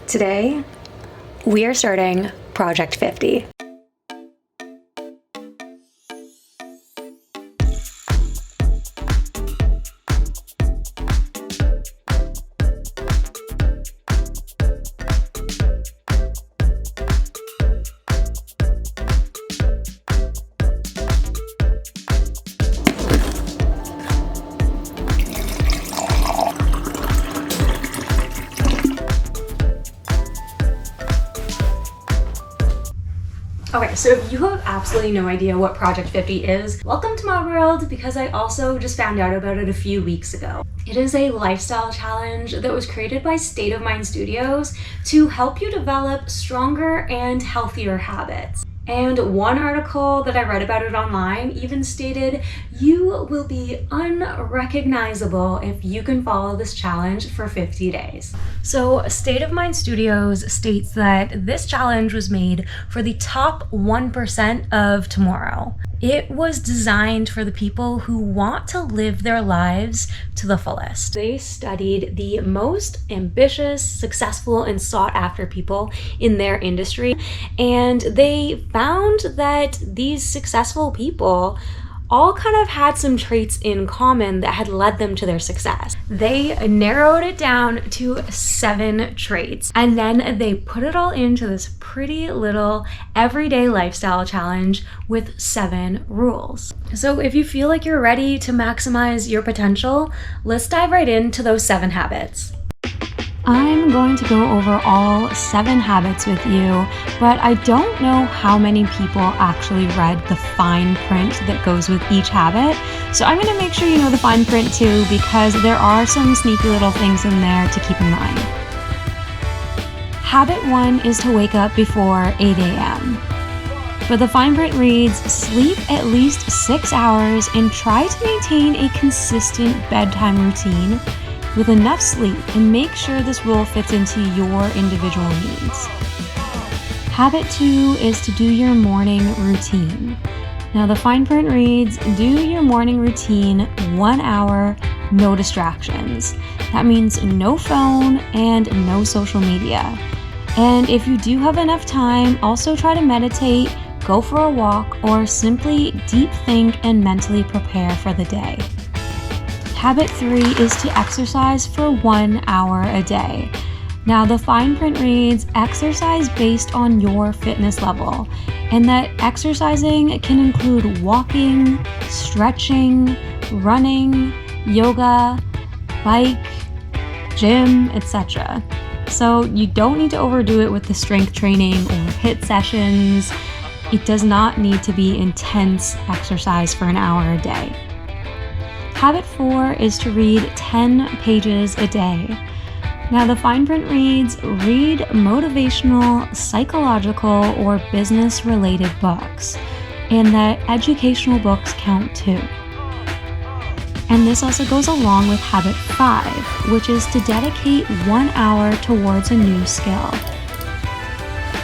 Today, we are starting Project 50. Okay, so if you have absolutely no idea what Project 50 is, welcome to my world, because I also just found out about it a few weeks ago. It is a lifestyle challenge that was created by State of Mind Studios to help you develop stronger and healthier habits. And one article that I read about it online even stated, you will be unrecognizable if you can follow this challenge for 50 days. So State of Mind Studios states that this challenge was made for the top 1% of tomorrow. It was designed for the people who want to live their lives to the fullest. They studied the most ambitious, successful, and sought after people in their industry, and they found that these successful people all kind of had some traits in common that had led them to their success. They narrowed it down to 7 traits, and then they put it all into this pretty little everyday lifestyle challenge with 7 rules. So if you feel like you're ready to maximize your potential, let's dive right into those 7 habits. I'm going to go over all 7 habits with you, but I don't know how many people actually read the fine print that goes with each habit. So I'm going to make sure you know the fine print too, because there are some sneaky little things in there to keep in mind. Habit 1 is to wake up before 8 a.m. But the fine print reads, sleep at least 6 hours and try to maintain a consistent bedtime routine with enough sleep, and make sure this rule fits into your individual needs. Habit 2 is to do your morning routine. Now the fine print reads, do your morning routine 1 hour, no distractions. That means no phone and no social media. And if you do have enough time, also try to meditate, go for a walk, or simply deep think and mentally prepare for the day. Habit 3 is to exercise for 1 hour a day. Now the fine print reads, exercise based on your fitness level, and that exercising can include walking, stretching, running, yoga, bike, gym, etc. So you don't need to overdo it with the strength training or HIIT sessions. It does not need to be intense exercise for an hour a day. Habit 4 is to read 10 pages a day. Now the fine print reads, read motivational, psychological, or business-related books, and that educational books count too. And this also goes along with habit 5, which is to dedicate 1 hour towards a new skill.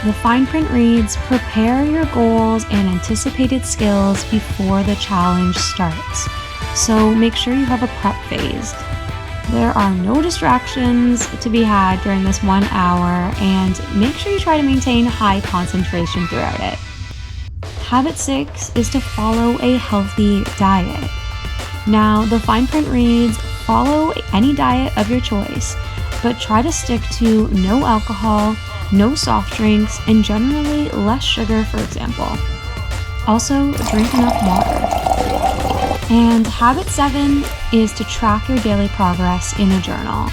The fine print reads, prepare your goals and anticipated skills before the challenge starts. So make sure you have a prep phase. There are no distractions to be had during this 1 hour, and make sure you try to maintain high concentration throughout it. Habit 6 is to follow a healthy diet. Now, the fine print reads, follow any diet of your choice, but try to stick to no alcohol, no soft drinks, and generally less sugar, for example. Also, drink enough water. And habit 7 is to track your daily progress in a journal.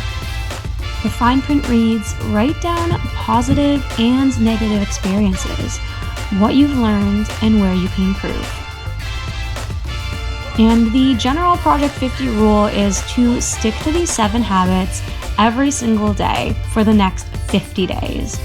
The fine print reads, write down positive and negative experiences, what you've learned, and where you can improve. And the general Project 50 rule is to stick to these 7 habits every single day for the next 50 days.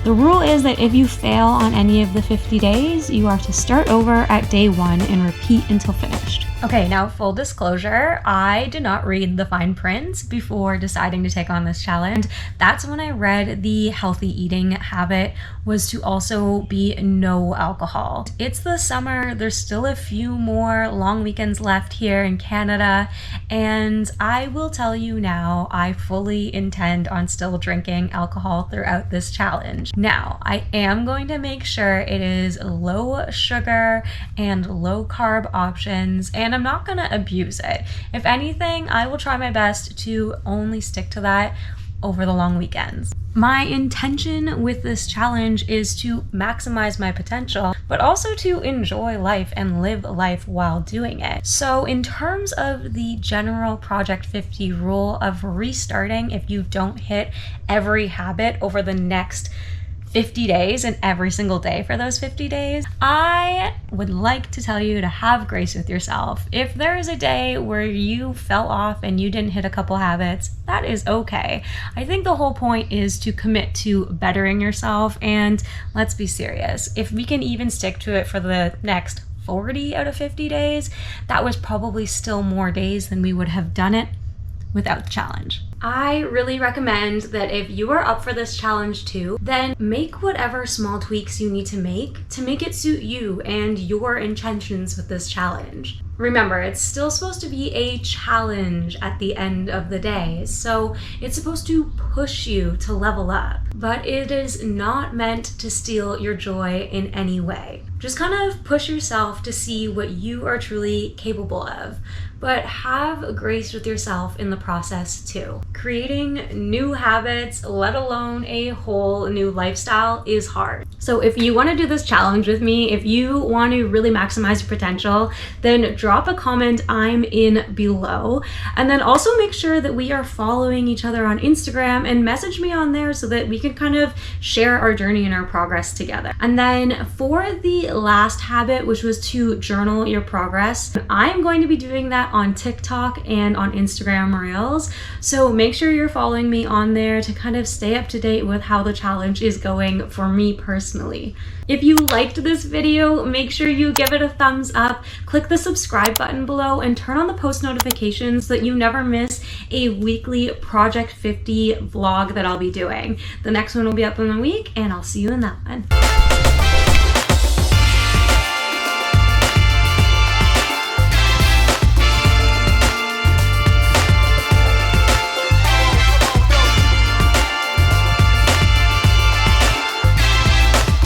The rule is that if you fail on any of the 50 days, you are to start over at day 1 and repeat until finished. Okay, now full disclosure, I did not read the fine print before deciding to take on this challenge. That's when I read the healthy eating habit was to also be no alcohol. It's the summer, there's still a few more long weekends left here in Canada, and I will tell you now, I fully intend on still drinking alcohol throughout this challenge. Now, I am going to make sure it is low sugar and low carb options, and I'm not gonna abuse it. If anything, I will try my best to only stick to that over the long weekends. My intention with this challenge is to maximize my potential, but also to enjoy life and live life while doing it. So in terms of the general Project 50 rule of restarting if you don't hit every habit over the next 50 days and every single day for those 50 days, I would like to tell you to have grace with yourself. If there is a day where you fell off and you didn't hit a couple habits, that is okay. I think the whole point is to commit to bettering yourself, and let's be serious. If we can even stick to it for the next 40 out of 50 days, that was probably still more days than we would have done it without the challenge. I really recommend that if you are up for this challenge too, then make whatever small tweaks you need to make it suit you and your intentions with this challenge. Remember, it's still supposed to be a challenge at the end of the day, so it's supposed to push you to level up, but it is not meant to steal your joy in any way. Just kind of push yourself to see what you are truly capable of, but have grace with yourself in the process too. Creating new habits, let alone a whole new lifestyle, is hard. So if you want to do this challenge with me, if you want to really maximize your potential, then drop a comment I'm in below. And then also make sure that we are following each other on Instagram and message me on there so that we can kind of share our journey and our progress together. And then for the last habit, which was to journal your progress, I'm going to be doing that on TikTok and on Instagram Reels. So make sure you're following me on there to kind of stay up to date with how the challenge is going for me personally. If you liked this video, make sure you give it a thumbs up, click the subscribe button below, and turn on the post notifications so that you never miss a weekly Project 50 vlog that I'll be doing. The next one will be up in a week, and I'll see you in that one.